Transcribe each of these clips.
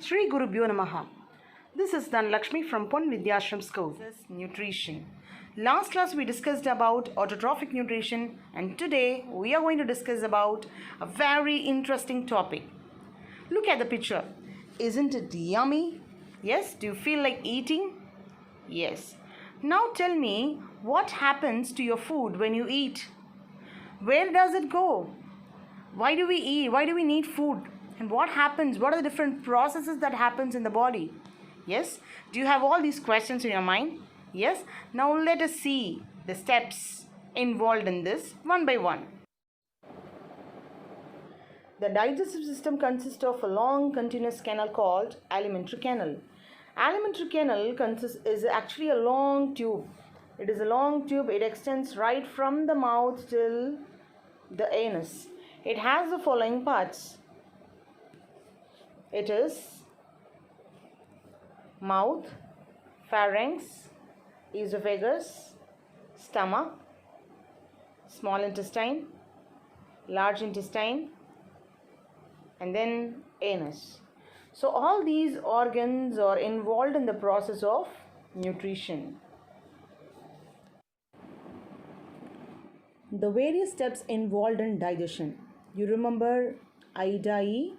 Sri Gurubhyo Namaha. This is Lakshmi from Pon Vidyashram School. This is nutrition. Last class we discussed about autotrophic nutrition, and today we are going to discuss about a very interesting topic. Look at the picture. Isn't it yummy? Yes? Do you feel like eating? Yes. Now tell me, what happens to your food when you eat? Where does it go? Why do we eat? Why do we need food? And what happens? What are the different processes that happens in the body? Yes? Do you have all these questions in your mind? Yes? Now let us see the steps involved in this one by one. The digestive system consists of a long continuous canal called alimentary canal. Alimentary canal is actually a long tube. It is a long tube. It extends right from the mouth till the anus. It has the following parts. It is mouth, pharynx, esophagus, stomach, small intestine, large intestine, and then anus. So all these organs are involved in the process of nutrition. The various steps involved in digestion. You remember IDA?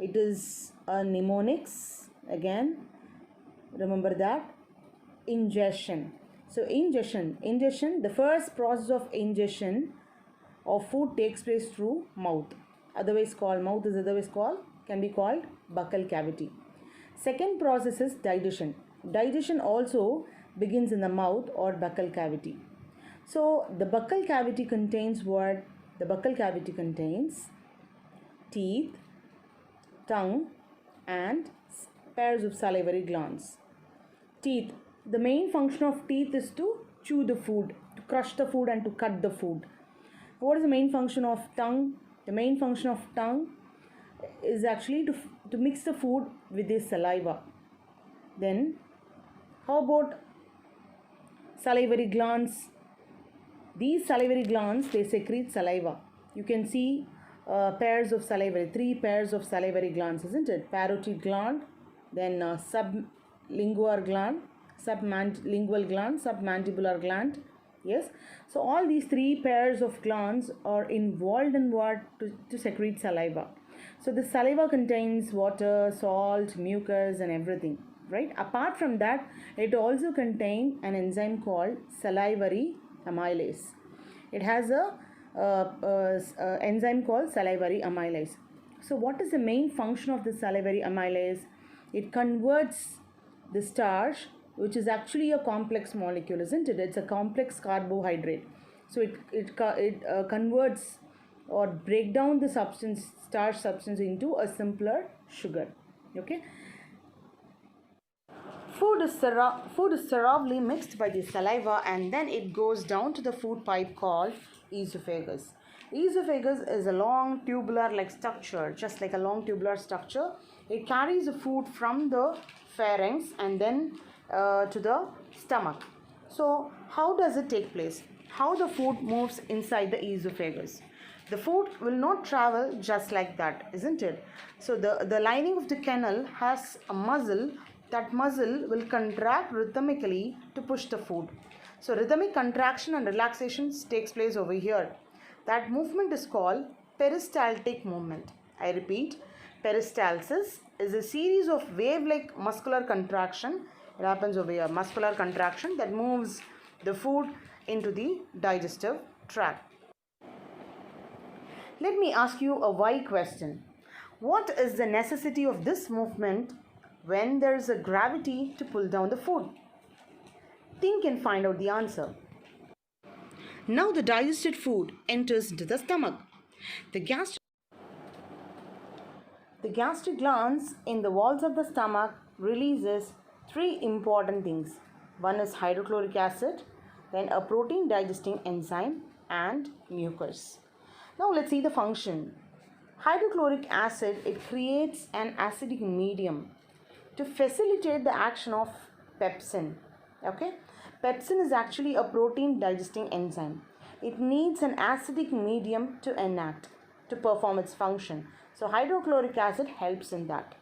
It is a mnemonics again. Remember that. Ingestion. So ingestion, the first process of ingestion of food takes place through mouth. Otherwise called, mouth is otherwise called, can be called buccal cavity. Second process is digestion. Digestion also begins in the mouth or buccal cavity. So the buccal cavity contains what? The buccal cavity contains teeth, tongue, and pairs of salivary glands. Teeth. The main function of teeth is to chew the food, to crush the food and to cut the food. What is the main function of tongue? The main function of tongue is actually to mix the food with the saliva. Then how about salivary glands? These salivary glands, they secrete saliva. You can see pairs of salivary, 3 pairs of salivary glands, isn't it? Parotid gland, then sublingual gland, sublingual gland, submandibular gland. Yes. So all these 3 pairs of glands are involved in what? To secrete saliva. So the saliva contains water, salt, mucus and everything. Right. Apart from that, it also contains an enzyme called salivary amylase. It has a enzyme called salivary amylase. So what is the main function of the salivary amylase? It converts the starch, which is actually a complex molecule, isn't it? It's a complex carbohydrate. So it converts or break down the starch substance into a simpler sugar. Okay. Food is thoroughly mixed by the saliva, and then it goes down to the food pipe called esophagus. Esophagus is a long tubular like structure, just like a long tubular structure. It carries the food from the pharynx and then to the stomach. So how does it take place? How the food moves inside the esophagus? The food will not travel just like that, isn't it? So the lining of the canal has a muscle. That muscle will contract rhythmically to push the food. So rhythmic contraction and relaxation takes place over here. That movement is called peristaltic movement. I repeat, peristalsis is a series of wave-like muscular contraction. It happens over here, muscular contraction that moves the food into the digestive tract. Let me ask you a why question. What is the necessity of this movement when there is a gravity to pull down the food? Think and find out the answer. Now the digested food enters into the stomach. The gastric glands in the walls of the stomach releases 3 important things. One is hydrochloric acid, then a protein digesting enzyme, and mucus. Now let's see the function. Hydrochloric acid, it creates an acidic medium to facilitate the action of pepsin. Okay, pepsin is actually a protein digesting enzyme. It needs an acidic medium to enact. to perform its function. So hydrochloric acid helps in that.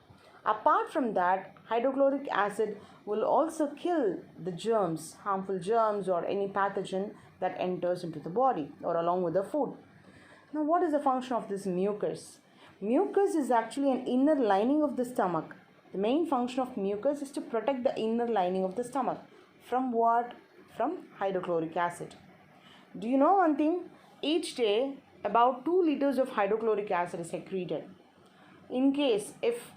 Apart from that, hydrochloric acid will also kill the germs, harmful germs or any pathogen that enters into the body or along with the food. Now, what is the function of this mucus? Mucus is actually an inner lining of the stomach. The main function of mucus is to protect the inner lining of the stomach. From what? From hydrochloric acid. Do you know one thing? Each day, about 2 liters of hydrochloric acid is secreted. In case if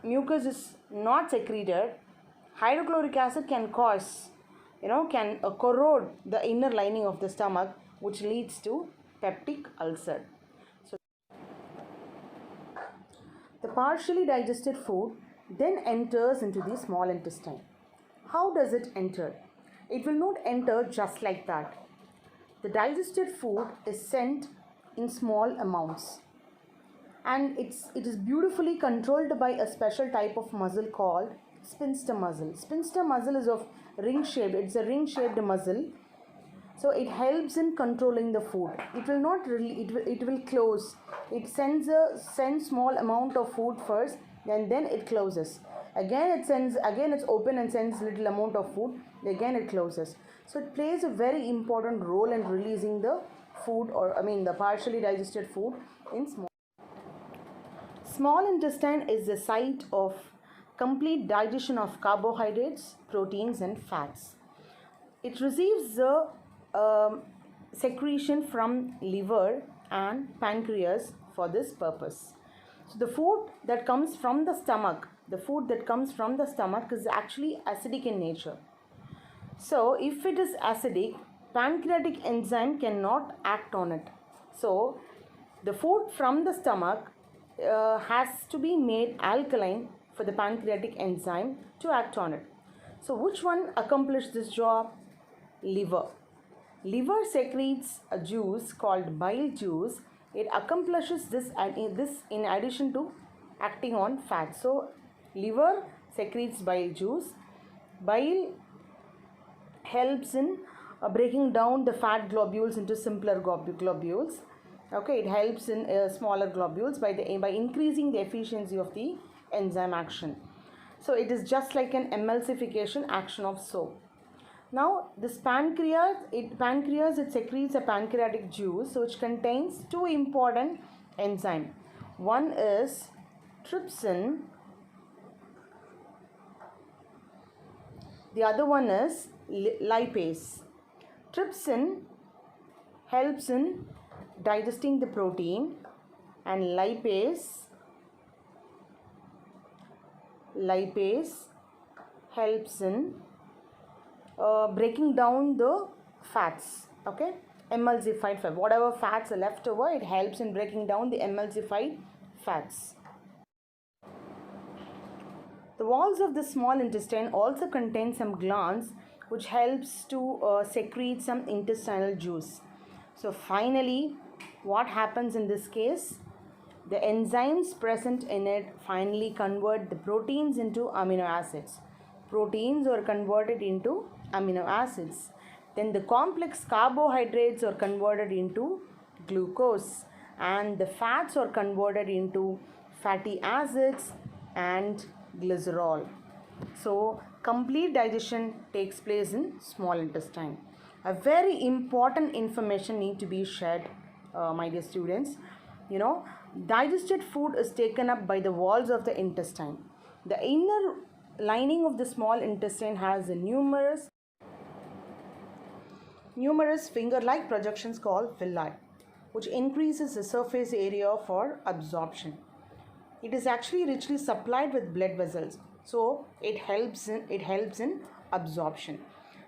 mucus is not secreted, hydrochloric acid can corrode the inner lining of the stomach, which leads to peptic ulcer. So the partially digested food then enters into the small intestine. How does it enter? It will not enter just like that. The digested food is sent in small amounts, and it is beautifully controlled by a special type of muscle called sphincter muscle. Sphincter muscle is of ring shaped. It's a ring shaped muscle. So it helps in controlling the food. It will not really, it will close. It sends small amount of food first, and then it closes. Again it's open and sends little amount of food. Again it closes. So it plays a very important role in releasing the food, the partially digested food in small. Small intestine is the site of complete digestion of carbohydrates, proteins and fats. It receives the secretion from liver and pancreas for this purpose. So the food that comes from the stomach is actually acidic in nature. So if it is acidic, pancreatic enzyme cannot act on it. So the food from the stomach has to be made alkaline for the pancreatic enzyme to act on it. So which one accomplishes this job? Liver. Liver secretes a juice called bile juice. It accomplishes this in addition to acting on fat. So liver secretes bile juice. Bile helps in breaking down the fat globules into simpler globules. Okay, it helps in smaller globules by increasing the efficiency of the enzyme action. So it is just like an emulsification action of soap. Now this pancreas secretes a pancreatic juice which contains two important enzymes. One is trypsin, the other one is lipase. Trypsin helps in digesting the protein, and lipase helps in breaking down the fats. Okay, emulsified fat, whatever fats are left over, it helps in breaking down the emulsified fats. The walls of the small intestine also contain some glands which helps to secrete some intestinal juice. So finally, what happens in this case? The enzymes present in it finally convert the proteins into amino acids. Proteins are converted into amino acids. Then the complex carbohydrates are converted into glucose, and the fats are converted into fatty acids and glycerol. So complete digestion takes place in small intestine. A very important information need to be shared, my dear students. Digested food is taken up by the walls of the intestine. The inner lining of the small intestine has a numerous finger-like projections called villi, which increases the surface area for absorption. It is actually richly supplied with blood vessels, so it helps in absorption.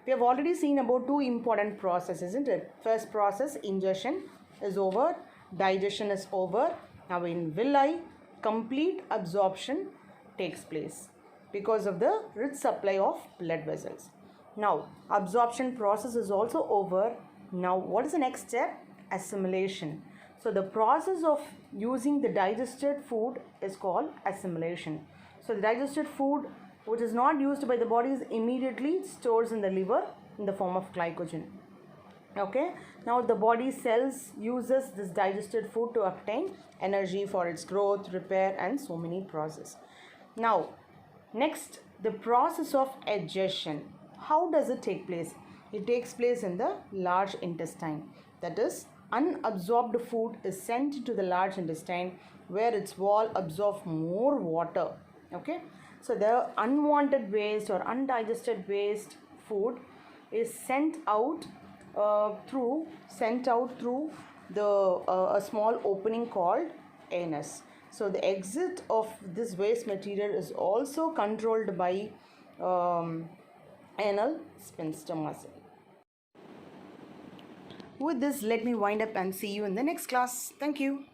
We have already seen about two important processes, isn't it? First process, ingestion, is over, digestion is over. Now in villi, complete absorption takes place because of the rich supply of blood vessels. Now absorption process is also over. Now what is the next step? Assimilation. So the process of using the digested food is called assimilation. So the digested food which is not used by the body is immediately stores in the liver in the form of glycogen. Okay, now the body cells uses this digested food to obtain energy for its growth, repair, and so many processes. Now, next, the process of digestion. How does it take place? It takes place in the large intestine. That is, unabsorbed food is sent to the large intestine where its wall absorbs more water. Okay, so the unwanted waste or undigested waste food is sent out through the a small opening called anus. So the exit of this waste material is also controlled by anal sphincter muscle. With this, let me wind up and see you in the next class. Thank you.